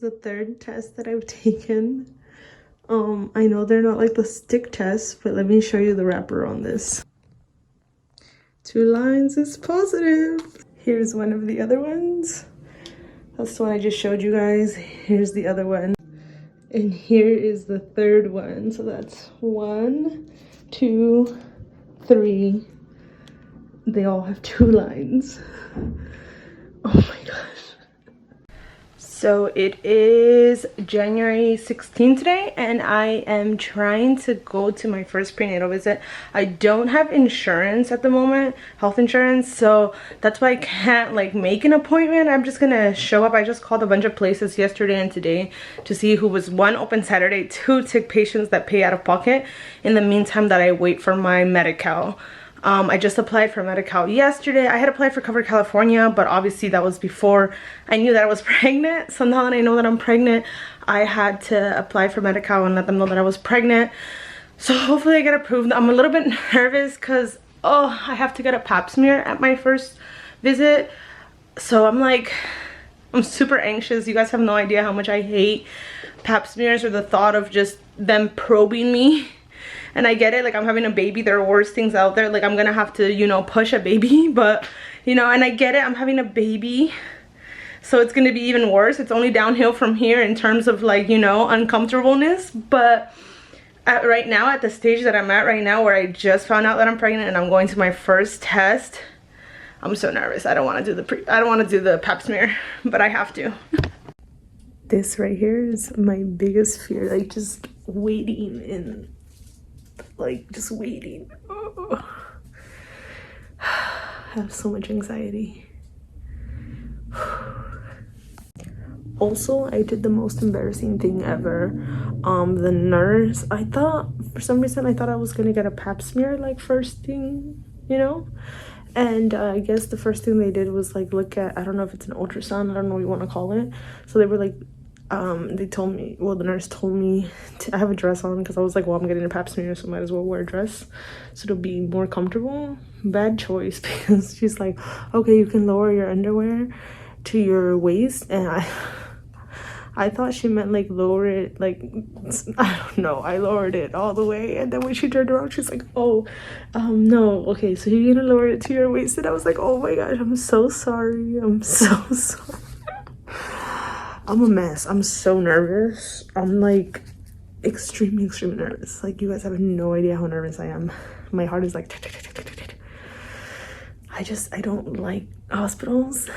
the third test that I've taken. I know they're not like the stick tests, but let me show you the wrapper on this. 2 lines is positive. Here's one of the other ones. That's the one I just showed you guys. Here's the other one. And here is the third one. So that's 1, 2, 3. They all have 2 lines. Oh my gosh. So it is January 16th today, and I am trying to go to my first prenatal visit. I don't have insurance at the moment, health insurance, so that's why I can't like make an appointment. I'm just gonna show up. I just called a bunch of places yesterday and today to see who was 1 open Saturday, 2 take patients that pay out of pocket in the meantime that I wait for my Medi-Cal. I just applied for Medi-Cal yesterday. I had applied for Covered California, but obviously that was before I knew that I was pregnant. So now that I know that I'm pregnant, I had to apply for Medi-Cal and let them know that I was pregnant. So hopefully I get approved. I'm a little bit nervous because, oh, I have to get a pap smear at my first visit. So I'm super anxious. You guys have no idea how much I hate pap smears or the thought of just them probing me. And I get it, like I'm having a baby, there are worse things out there, like I'm gonna have to, you know, push a baby, but you know, and I get it, I'm having a baby, so it's gonna be even worse. It's only downhill from here in terms of like, you know, uncomfortableness. But right now, at the stage that I'm at right now, where I just found out that I'm pregnant and I'm going to my first test, I'm so nervous. I don't want to do the pap smear, but I have to. This right here is my biggest fear, like just waiting in, like just waiting. Oh. I have so much anxiety. Also, I did the most embarrassing thing ever. The nurse, I thought, for some reason, I thought I was gonna get a pap smear like first thing, you know? And I guess the first thing they did was like look at, I don't know if it's an ultrasound, I don't know what you want to call it. So they were like, they told me, well, the nurse told me I have a dress on because I was like, well, I'm getting a pap smear, so might as well wear a dress so it'll be more comfortable. Bad choice, because she's like, okay, you can lower your underwear to your waist, and I thought she meant like lower it, like, I don't know, I lowered it all the way, and then when she turned around, she's like, oh, no, okay, so you're gonna lower it to your waist. And I was like, oh my gosh, I'm so sorry, I'm so sorry. I'm a mess. I'm so nervous. I'm like extremely nervous. Like, you guys have no idea how nervous I am. My heart is like I don't like hospitals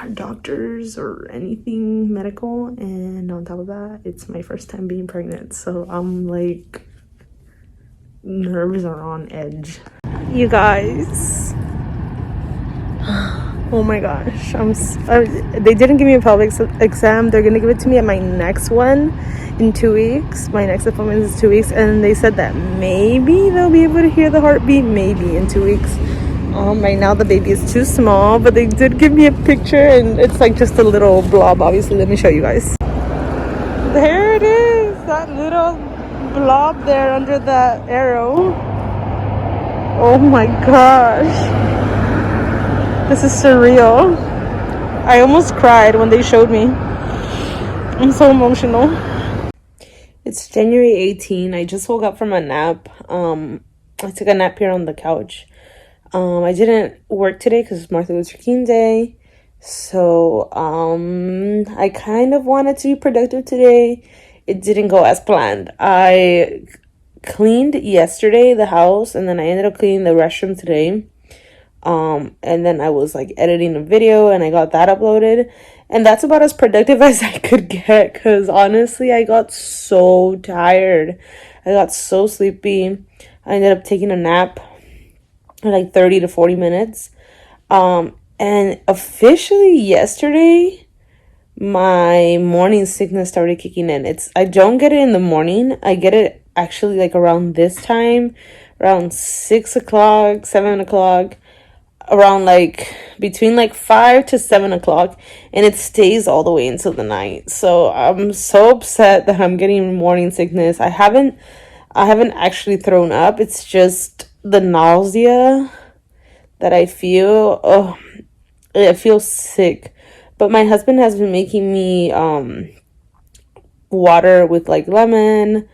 or doctors or anything medical, and on top of that, it's my first time being pregnant, so I'm like, nerves are on edge. You guys, oh my gosh, they didn't give me a pelvic exam. They're gonna give it to me at my next one in 2 weeks. My next appointment is 2 weeks, and they said that maybe they'll be able to hear the heartbeat maybe in 2 weeks. Right now the baby is too small, but they did give me a picture, and it's like just a little blob. Obviously, let me show you guys. There it is, that little blob there under that arrow. Oh my gosh, this is surreal. I almost cried when they showed me. I'm so emotional. It's January 18. I just woke up from a nap. I took a nap here on the couch. I didn't work today because it's Martin Luther King Day. So I kind of wanted to be productive today. It didn't go as planned. I cleaned yesterday the house, and then I ended up cleaning the restroom today. And then I was like editing a video, and I got that uploaded, and that's about as productive as I could get, because honestly I got so tired. I got so sleepy. I ended up taking a nap for like 30 to 40 minutes. And officially yesterday my morning sickness started kicking in. I don't get it in the morning. I get it actually like around this time, around 6 o'clock, 7 o'clock, around like between like 5 to 7 o'clock, and it stays all the way until the night. So I'm so upset that I'm getting morning sickness. I haven't actually thrown up. It's just the nausea that I feel. I feel sick. But my husband has been making me water with like lemon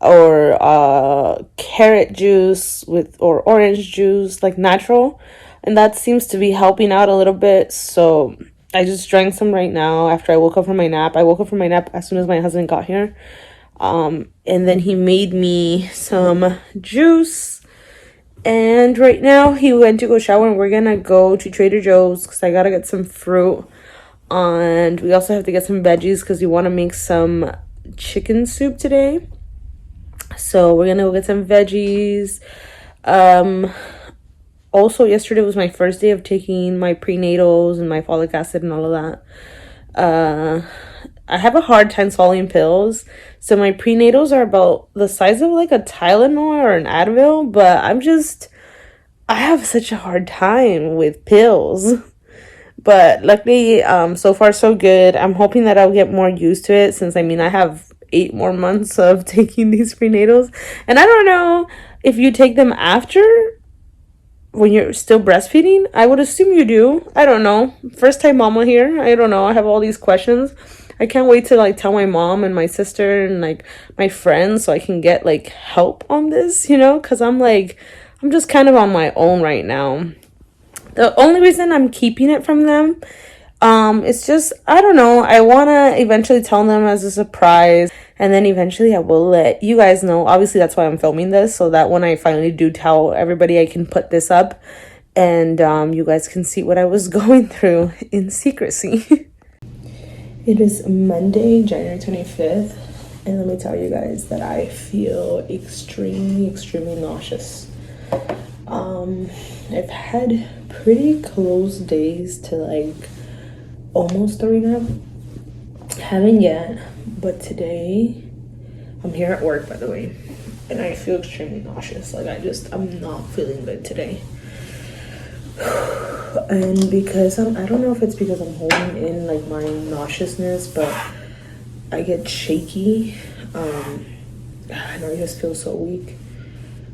or carrot juice with or orange juice, like natural, and that seems to be helping out a little bit. So I just drank some right now after I woke up from my nap. I woke up from my nap as soon as my husband got here, and then he made me some juice, and right now he went to go shower, and we're gonna go to Trader Joe's because I gotta get some fruit, and we also have to get some veggies because we want to make some chicken soup today. So we're gonna go get some veggies. Also, yesterday was my first day of taking my prenatals and my folic acid and all of that. I have a hard time swallowing pills, so my prenatals are about the size of like a Tylenol or an Advil, but I have such a hard time with pills. But luckily, so far so good. I'm hoping that I'll get more used to it, since I have 8 more months of taking these prenatals, and I don't know if you take them after when you're still breastfeeding. I would assume you do. I don't know. First time mama here. I don't know. I have all these questions. I can't wait to like tell my mom and my sister and like my friends so I can get like help on this, because I'm just kind of on my own right now. The only reason I'm keeping it from them, it's just, I don't know, I want to eventually tell them as a surprise, and then eventually I will let you guys know. Obviously, that's why I'm filming this, so that when I finally do tell everybody, I can put this up, and you guys can see what I was going through in secrecy. It is Monday, January 25th, and let me tell you guys that I feel extremely, extremely nauseous. I've had pretty close days to like almost throwing up. Haven't yet, but today I'm here at work, by the way, and I feel extremely nauseous. Like I'm not feeling good today. And because I don't know if it's because I'm holding in like my nauseousness, but I get shaky. I know I just feel so weak.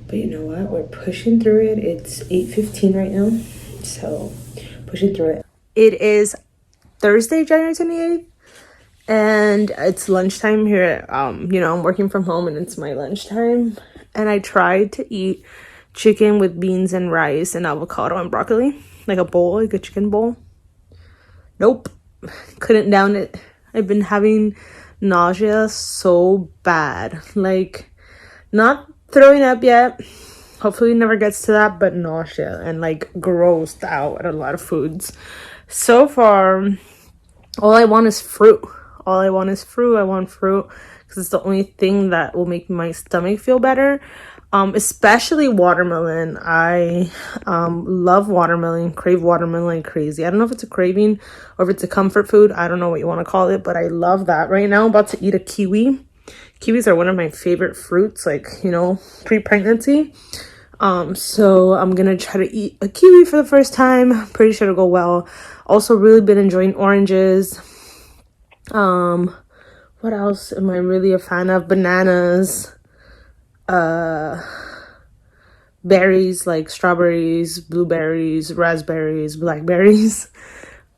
But you know what? We're pushing through it. It's 8:15 right now. So, pushing through it. It is Thursday, January 28th. And it's lunchtime here. I'm working from home and it's my lunchtime. And I tried to eat chicken with beans and rice and avocado and broccoli. Like a bowl, like a chicken bowl. Nope. Couldn't down it. I've been having nausea so bad. Like, not throwing up yet, hopefully it never gets to that, but nausea and like grossed out at a lot of foods. So far, all I want is fruit. I want fruit because it's the only thing that will make my stomach feel better. Especially watermelon. I love watermelon, crave watermelon like crazy. I don't know if it's a craving or if it's a comfort food. I don't know what you want to call it, but I love that. Right now I'm about to eat a kiwi. Kiwis are one of my favorite fruits, like, pre-pregnancy. So I'm gonna try to eat a kiwi for the first time. Pretty sure it'll go well. Also really been enjoying oranges. What else am I really a fan of? Bananas. Berries like strawberries, blueberries, raspberries, blackberries.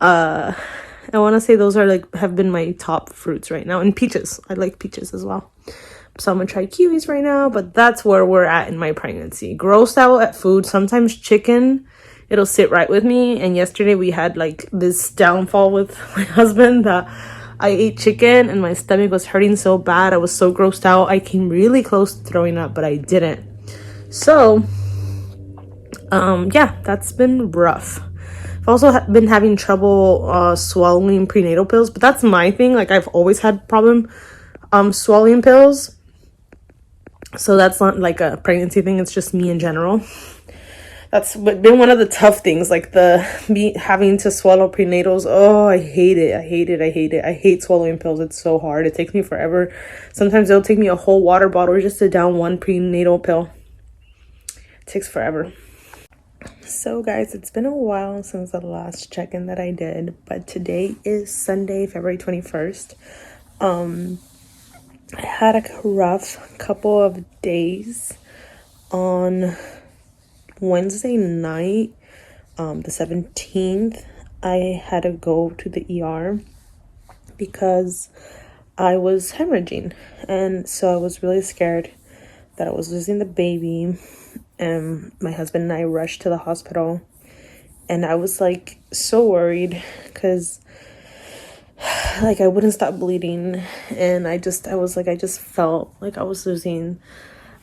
I want to say those are have been my top fruits right now. And peaches. I like peaches as well. So I'm going to try kiwis right now. But that's where we're at in my pregnancy. Grossed out at food. Sometimes chicken, it'll sit right with me. And yesterday we had this downfall with my husband that I ate chicken and my stomach was hurting so bad. I was so grossed out. I came really close to throwing up, but I didn't. So, yeah, that's been rough. I've also been having trouble swallowing prenatal pills, but that's my thing. I've always had problem swallowing pills, so that's not like a pregnancy thing. It's just me in general. That's been one of the tough things, having to swallow prenatals. Oh, I hate it. I hate swallowing pills. It's so hard. It takes me forever. Sometimes it'll take me a whole water bottle just to down one prenatal pill. It takes forever. So guys, it's been a while since the last check-in that I did, but today is Sunday, February 21st. I had a rough couple of days. On Wednesday night, the 17th, I had to go to the ER because I was hemorrhaging. And so I was really scared that I was losing the baby. And my husband and I rushed to the hospital. And I was like so worried because like I wouldn't stop bleeding. And I just felt like I was losing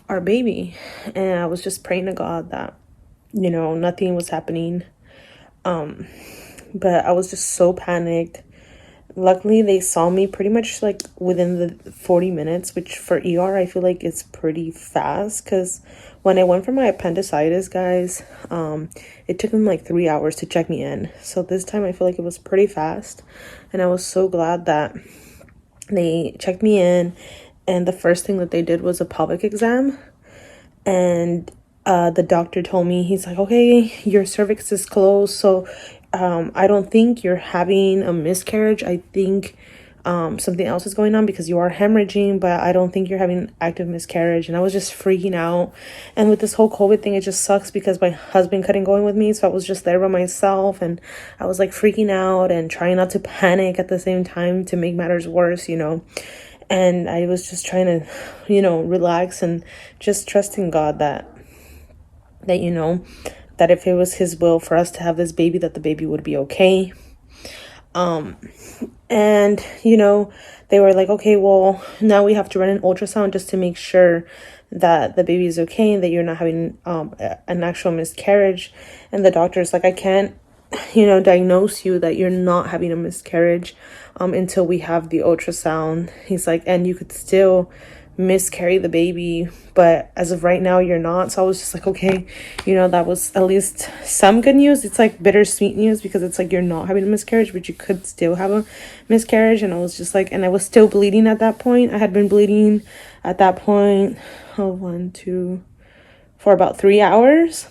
our baby. And I was just praying to God that, you know, nothing was happening. But I was just so panicked. Luckily, they saw me pretty much like within the 40 minutes, which for ER, I feel like it's pretty fast. Because when I went for my appendicitis, guys, it took them like 3 hours to check me in. So this time I feel like it was pretty fast. And I was so glad that they checked me in. And the first thing that they did was a pelvic exam. And the doctor told me, he's like, okay, your cervix is closed, so I don't think you're having a miscarriage. I think something else is going on because you are hemorrhaging, but I don't think you're having active miscarriage. And I was just freaking out. And with this whole COVID thing, it just sucks because my husband couldn't go in with me, so I was just there by myself, and I was like freaking out and trying not to panic at the same time to make matters worse, you know. And I was just trying to, you know, relax and just trusting God that you know, that if it was his will for us to have this baby, that the baby would be okay. And, you know, they were like, okay, well, now we have to run an ultrasound just to make sure that the baby is okay and that you're not having an actual miscarriage. And the doctor's like, I can't, you know, diagnose you that you're not having a miscarriage until we have the ultrasound. He's like, and you could still miscarry the baby, but as of right now you're not. So I was just like, okay, you know, that was at least some good news. It's like bittersweet news because it's like you're not having a miscarriage, but you could still have a miscarriage. And I was just like, and I was still bleeding at that point. I had been bleeding at that point for about 3 hours,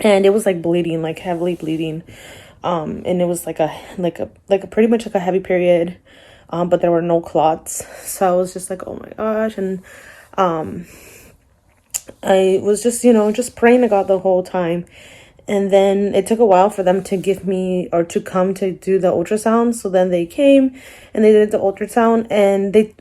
and it was like bleeding, like heavily bleeding, and it was like a pretty much like a heavy period. But there were no clots. So I was just like, oh my gosh. And I was just, you know, just praying to God the whole time. And then it took a while for them to give me or to come to do the ultrasound. So then they came and they did the ultrasound, and they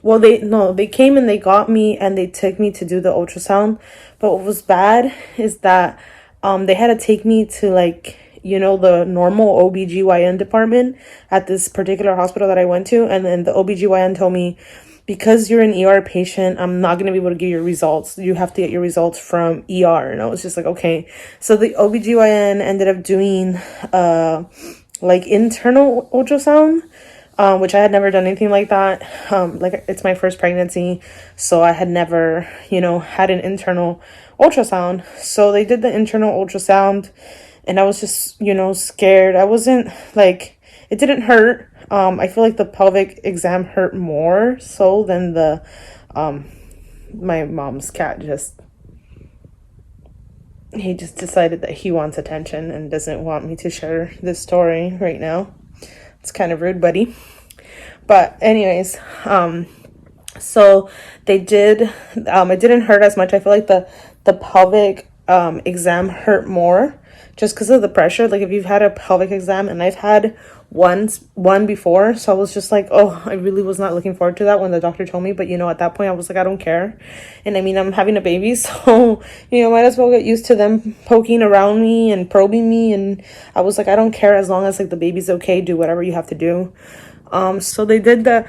came and they got me and they took me to do the ultrasound. But what was bad is that they had to take me to, like, you know, the normal OBGYN department at this particular hospital that I went to. And then the OBGYN told me, because you're an ER patient, I'm not going to be able to give you results. You have to get your results from ER. And I was just like, okay. So the OBGYN ended up doing like internal ultrasound, which I had never done anything like that. Like, it's my first pregnancy, so I had never, you know, had an internal ultrasound. So they did the internal ultrasound. And I was just, you know, scared. I wasn't like, it didn't hurt. I feel like the pelvic exam hurt more so than the, my mom's cat he just decided that he wants attention and doesn't want me to share this story right now. It's kind of rude, buddy. But anyways, so they did, it didn't hurt as much. I feel like the pelvic exam hurt more just because of the pressure. Like, if you've had a pelvic exam, and I've had one before, so I was just like, oh, I really was not looking forward to that when the doctor told me. But, you know, at that point I was like, I don't care. And I mean, I'm having a baby, so, you know, might as well get used to them poking around me and probing me. And I was like, I don't care, as long as like the baby's okay, do whatever you have to do. So they did the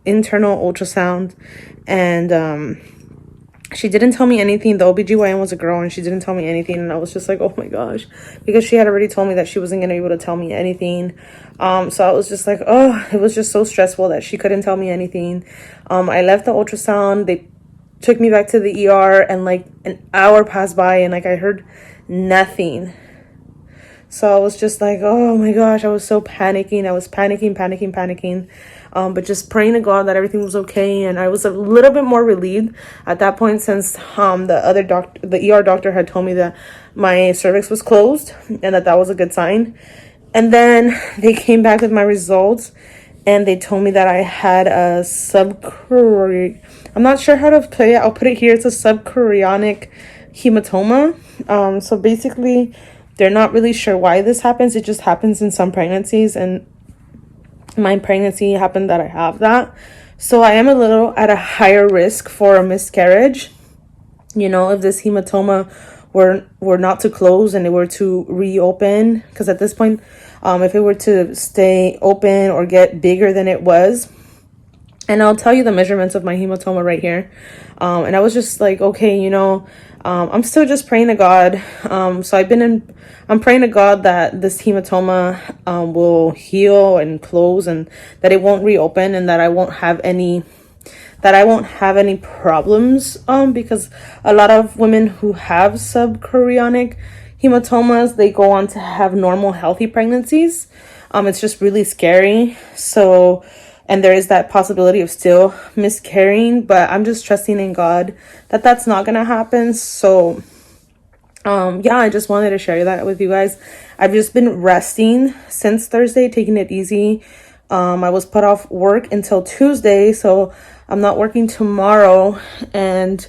internal ultrasound, and she didn't tell me anything. The OBGYN was a girl, and she didn't tell me anything. And I was just like, oh my gosh, because she had already told me that she wasn't going to be able to tell me anything. So I was just like, oh, it was just so stressful that she couldn't tell me anything. I left the ultrasound. They took me back to the ER, and like an hour passed by, and like I heard nothing. So I was just like, oh my gosh, I was so panicking. I was panicking. But just praying to God that everything was okay. And I was a little bit more relieved at that point, since the ER doctor had told me that my cervix was closed and that was a good sign. And then they came back with my results, and they told me that I had a I'm not sure how to play it. I'll put it here. It's a subchorionic hematoma. So basically, they're not really sure why this happens. It just happens in some pregnancies, and my pregnancy happened that I have that. So I am a little at a higher risk for a miscarriage. You know, if this hematoma were not to close and it were to reopen, because at this point, if it were to stay open or get bigger than it was, and I'll tell you the measurements of my hematoma right here. And I was just like, okay, you know, I'm still just praying to God. So I'm praying to God that this hematoma will heal and close, and that it won't reopen, and that I won't have any problems, because a lot of women who have subchorionic hematomas, they go on to have normal healthy pregnancies. It's just really scary. So, and there is that possibility of still miscarrying, but I'm just trusting in God that that's not gonna happen. So yeah, I just wanted to share that with you guys. I've just been resting since Thursday, taking it easy. I was put off work until Tuesday, so I'm not working tomorrow. And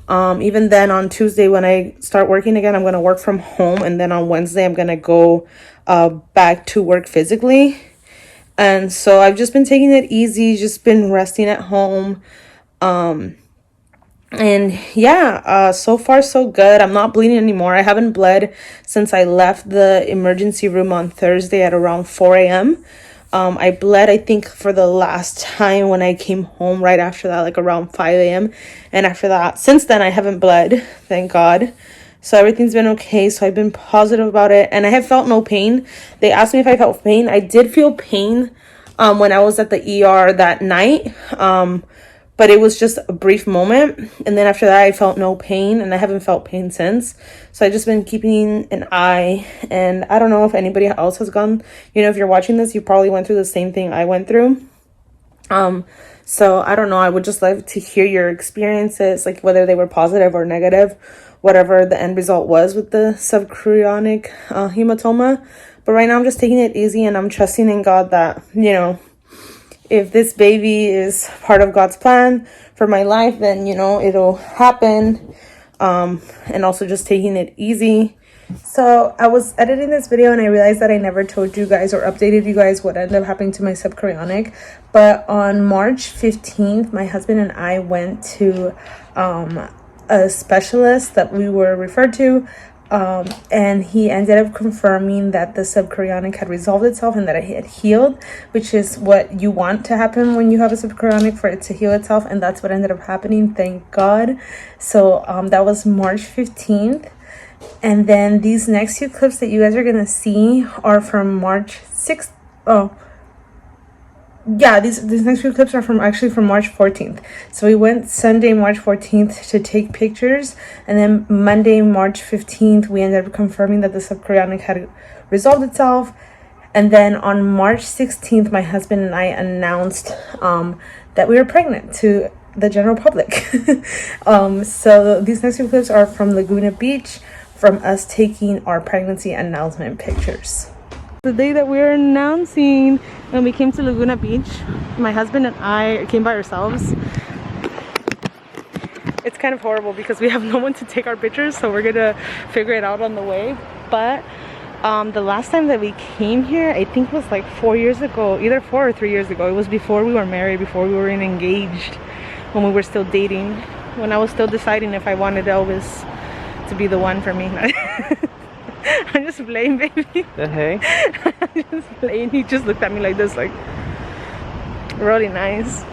even then, on Tuesday when I start working again, I'm going to work from home. And then on Wednesday, I'm going to go back to work physically. And so I've just been taking it easy, just been resting at home. And yeah, so far so good. I'm not bleeding anymore. I haven't bled since I left the emergency room on Thursday at around 4 a.m. I bled, I think, for the last time when I came home right after that, like around 5 a.m. And after that, since then, I haven't bled, thank God. So everything's been okay. So I've been positive about it. And I have felt no pain. They asked me if I felt pain. I did feel pain when I was at the ER that night. But it was just a brief moment. And then after that, I felt no pain. And I haven't felt pain since. So I've just been keeping an eye. And I don't know if anybody else has gone. You know, if you're watching this, you probably went through the same thing I went through. So I don't know. I would just like to hear your experiences. Like whether they were positive or negative. Whatever the end result was with the subchorionic hematoma. But right now I'm just taking it easy. And I'm trusting in God that, you know, if this baby is part of God's plan for my life, then, you know, it'll happen. And also just taking it easy. So I was editing this video and I realized that I never told you guys or updated you guys what ended up happening to my subchorionic. But on March 15th, my husband and I went to a specialist that we were referred to. And he ended up confirming that the subchorionic had resolved itself and that it had healed, which is what you want to happen when you have a subchorionic, for it to heal itself. And that's what ended up happening, thank God. So that was March 15th. And then these next few clips that you guys are going to see are from March 6th. Oh, yeah, these next few clips are from March 14th. So we went Sunday, March 14th to take pictures. And then Monday, March 15th, we ended up confirming that the subchorionic had resolved itself. And then on March 16th, my husband and I announced that we were pregnant to the general public. So these next few clips are from Laguna Beach, from us taking our pregnancy announcement pictures. The day that we were announcing, when we came to Laguna Beach, my husband and I came by ourselves. It's kind of horrible because we have no one to take our pictures, so we're gonna figure it out on the way. But the last time that we came here, I think was like 4 years ago, either 4 or 3 years ago. It was before we were married, before we were engaged, when we were still dating, when I was still deciding if I wanted Elvis to be the one for me. I'm just playing, baby. The heck? I'm just playing. He just looked at me like this, like, really nice.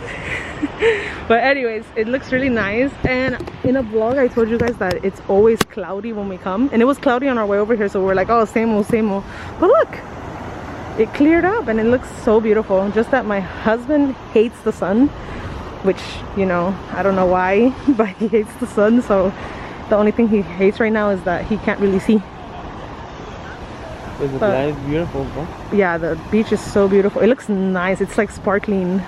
But anyways, it looks really nice. And in a vlog, I told you guys that it's always cloudy when we come. And it was cloudy on our way over here, so we're like, oh, same old, same old. But look, it cleared up and it looks so beautiful. Just that my husband hates the sun, which, you know, I don't know why, but he hates the sun. So the only thing he hates right now is that he can't really see. But the light is beautiful, bro. Yeah, the beach is so beautiful. It looks nice. It's like sparkling.